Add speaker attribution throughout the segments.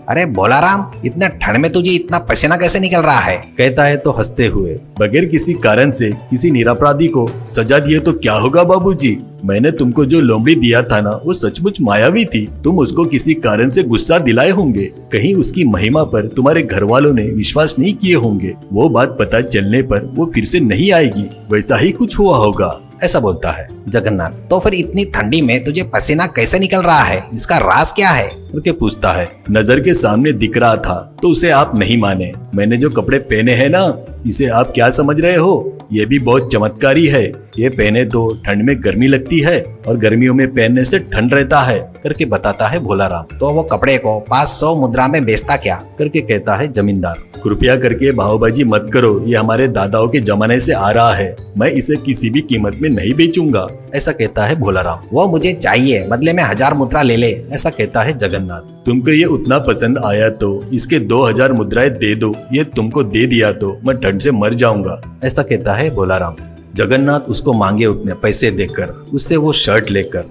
Speaker 1: अरे भोलाराम, इतना ठंड में तुझे इतना पसीना कैसे निकल रहा है?
Speaker 2: कहता है तो हंसते हुए, बगैर किसी कारण से किसी निरपराधी को सजा दिए तो क्या होगा बाबूजी? मैंने तुमको जो लोमड़ी दिया था ना, वो सचमुच मायावी थी। तुम उसको किसी कारण से गुस्सा दिलाए होंगे। कहीं उसकी महिमा पर तुम्हारे घर वालों ने विश्वास नहीं किए होंगे। वो बात पता चलने पर वो फिर से नहीं आएगी। वैसा ही कुछ हुआ होगा,
Speaker 1: ऐसा बोलता है जगन्नाथ। तो फिर इतनी ठंडी में तुझे पसीना कैसे निकल रहा है? इसका राज क्या है?
Speaker 2: करके पूछता है। नजर के सामने दिख रहा था तो उसे आप नहीं माने। मैंने जो कपड़े पहने हैं ना, इसे आप क्या समझ रहे हो? ये भी बहुत चमत्कारी है। ये पहने तो ठंड में गर्मी लगती है और गर्मियों में पहनने से ठंड रहता है, करके बताता है भोलाराम।
Speaker 1: तो वो कपड़े को 500 मुद्रा में बेचता क्या?
Speaker 2: करके कहता है जमींदार। कृपया करके भावबाजी मत करो, ये हमारे दादाओं के जमाने से आ रहा है। मैं इसे किसी भी कीमत में नहीं बेचूंगा, ऐसा कहता है भोलाराम।
Speaker 1: वो मुझे चाहिए, बदले में 1000 मुद्रा ले ले,
Speaker 2: ऐसा कहता है जगन्नाथ। तुमको ये उतना पसंद आया तो इसके 2000 मुद्राएं दे दो। ये तुमको दे दिया तो मैं ठंड से मर जाऊंगा, ऐसा कहता है भोलाराम। जगन्नाथ उसको मांगे उतने पैसे देकर उससे वो शर्ट लेकर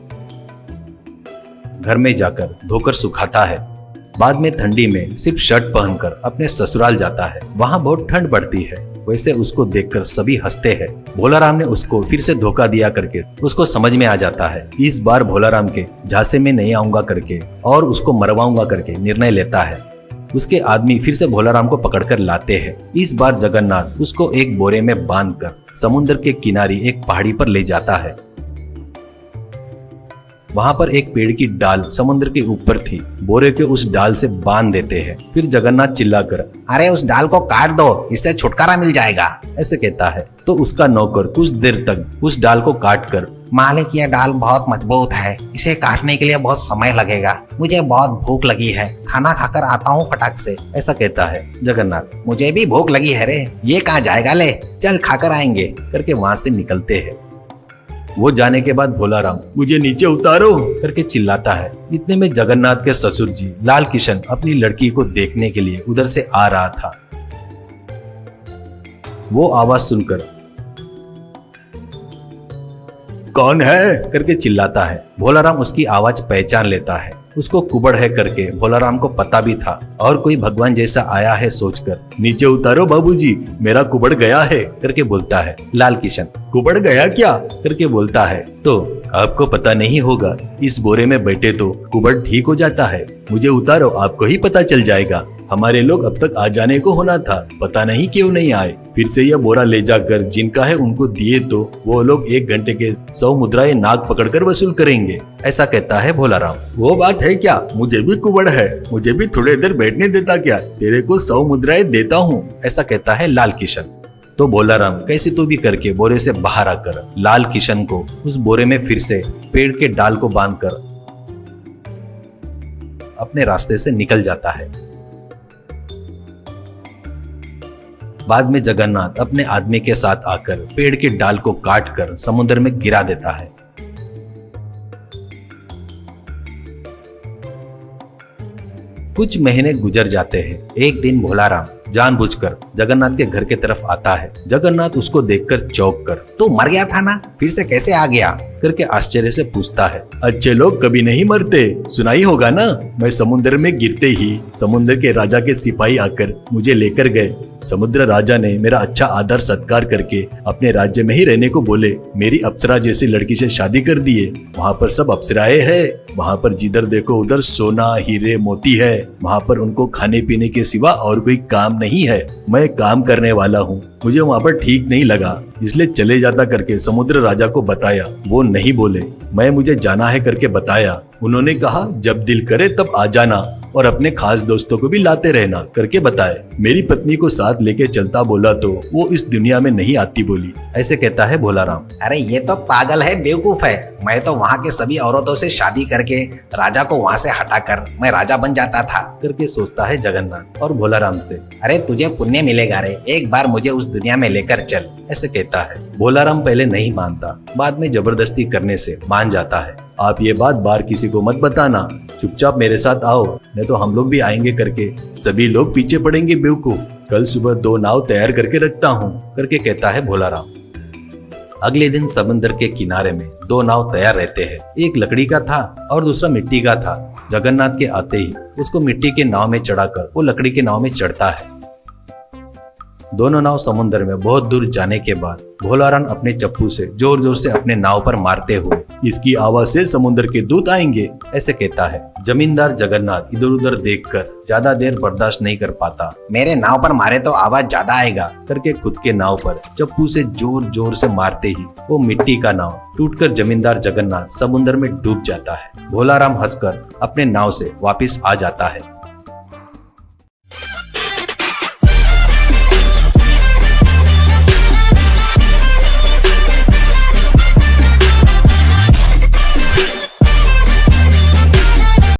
Speaker 2: घर में जाकर धोकर सुखाता है। बाद में ठंडी में सिर्फ शर्ट पहनकर अपने ससुराल जाता है। वहाँ बहुत ठंड पड़ती है। वैसे उसको देखकर सभी हंसते हैं। भोलाराम ने उसको फिर से धोखा दिया करके उसको समझ में आ जाता है। इस बार भोलाराम के झांसे में नहीं आऊंगा करके और उसको मरवाऊंगा करके निर्णय लेता है। उसके आदमी फिर से भोलाराम को पकड़कर लाते हैं। इस बार जगन्नाथ उसको एक बोरे में बांधकर समुद्र के किनारे एक पहाड़ी पर ले जाता है। वहाँ पर एक पेड़ की डाल समुद्र के ऊपर थी। बोरे के उस डाल से बांध देते हैं। फिर जगन्नाथ चिल्लाकर,
Speaker 1: अरे उस डाल को काट दो, इससे छुटकारा मिल जाएगा,
Speaker 2: ऐसे कहता है। तो उसका नौकर कुछ देर तक उस डाल को काटकर,
Speaker 1: मालिक ये डाल बहुत मजबूत है, इसे काटने के लिए बहुत समय लगेगा, मुझे बहुत भूख लगी है, खाना खाकर आता हूँ फटाक से,
Speaker 2: ऐसा कहता है जगन्नाथ।
Speaker 1: मुझे भी भूख लगी है रे, ये कहाँ जाएगा, ले चल खाकर आएंगे,
Speaker 2: करके वहाँ से निकलते हैं। वो जाने के बाद भोलाराम, मुझे नीचे उतारो, करके चिल्लाता है। इतने में जगन्नाथ के ससुर जी लाल किशन अपनी लड़की को देखने के लिए उधर से आ रहा था। वो आवाज सुनकर, कौन है, करके चिल्लाता है। भोलाराम उसकी आवाज पहचान लेता है। उसको कुबड़ है करके भोलाराम को पता भी था और कोई भगवान जैसा आया है सोचकर, नीचे उतारो बाबूजी, मेरा कुबड़ गया है, करके बोलता है। लाल किशन, कुबड़ गया क्या, करके बोलता है। तो आपको पता नहीं होगा, इस बोरे में बैठे तो कुबड़ ठीक हो जाता है। मुझे उतारो, आपको ही पता चल जाएगा। हमारे लोग अब तक आ जाने को होना था, पता नहीं क्यों नहीं आए। फिर से यह बोरा ले जाकर जिनका है उनको दिए तो वो लोग 1 घंटे के 100 मुद्राएं नाक पकड़कर वसूल करेंगे, ऐसा कहता है भोलाराम। वो बात है क्या, मुझे भी कुबड़ है, मुझे भी थोड़ी देर बैठने देता क्या, तेरे को 100 मुद्राएं देता हूँ, ऐसा कहता है लाल किशन। तो भोलाराम कैसे तो भी करके बोरे से बाहर आकर लाल किशन को उस बोरे में फिर से पेड़ के डाल को बांधकर अपने रास्ते से निकल जाता है। बाद में जगन्नाथ अपने आदमी के साथ आकर पेड़ के डाल को काटकर समुद्र में गिरा देता है। कुछ महीने गुजर जाते हैं। एक दिन भोलाराम जानबूझकर जगन्नाथ के घर के तरफ आता है। जगन्नाथ उसको देखकर चौंक कर,
Speaker 1: तू मर गया था ना, फिर से कैसे आ गया,
Speaker 2: करके आश्चर्य से पूछता है। अच्छे लोग कभी नहीं मरते, सुना ही होगा ना। मैं समुद्र में गिरते ही समुद्र के राजा के सिपाही आकर मुझे लेकर गए। समुद्र राजा ने मेरा अच्छा आदर सत्कार करके अपने राज्य में ही रहने को बोले। मेरी अप्सरा जैसी लड़की से शादी कर दिए। वहाँ पर सब अप्सराएं हैं। वहाँ पर जिधर देखो उधर सोना हीरे मोती है। वहाँ पर उनको खाने पीने के सिवा और कोई काम नहीं है। मैं काम करने वाला हूँ, मुझे वहाँ पर ठीक नहीं लगा, इसलिए चले जाता करके समुद्र राजा को बताया। वो नहीं बोले। मैं मुझे जाना है करके बताया। उन्होंने कहा जब दिल करे तब आ जाना और अपने खास दोस्तों को भी लाते रहना करके बताए। मेरी पत्नी को साथ लेके चलता बोला तो वो इस दुनिया में नहीं आती बोली, ऐसे कहता है भोलाराम।
Speaker 1: अरे ये तो पागल है, बेवकूफ है। मैं तो वहाँ के सभी औरतों से शादी करके राजा को वहाँ से हटाकर मैं राजा बन जाता था,
Speaker 2: करके सोचता है जगन्नाथ और भोलाराम से।
Speaker 1: अरे तुझे पुण्य मिलेगा रे, एक बार मुझे उस दुनिया में लेकर चल,
Speaker 2: ऐसे कहता है। भोलाराम पहले नहीं मानता, बाद में जबरदस्ती करने से मान जाता है। आप ये बात बाहर किसी को मत बताना, चुपचाप मेरे साथ आओ, नहीं तो हम लोग भी आएंगे करके सभी लोग पीछे पड़ेंगे बेवकूफ। कल सुबह 2 नाव तैयार करके रखता हूँ, करके कहता है भोलाराम। अगले दिन समुद्र के किनारे में दो नाव तैयार रहते हैं। एक लकड़ी का था और दूसरा मिट्टी का था। जगन्नाथ के आते ही उसको मिट्टी के नाव में चढ़ाकर वो लकड़ी के नाव में चढ़ता है। दोनों नाव समुद्र में बहुत दूर जाने के बाद भोलाराम अपने चप्पू से जोर जोर से अपने नाव पर मारते हुए, इसकी आवाज से समुद्र के दूत आएंगे, ऐसे कहता है। जमींदार जगन्नाथ इधर उधर देखकर ज्यादा देर बर्दाश्त नहीं कर पाता।
Speaker 1: मेरे नाव पर मारे तो आवाज ज्यादा आएगा
Speaker 2: करके खुद के नाव पर चप्पू से जोर जोर से मारते ही वो मिट्टी का नाव टूटकर जमींदार जगन्नाथ समुद्र में डूब जाता है। भोलाराम हंसकर अपने नाव से वापिस आ जाता है।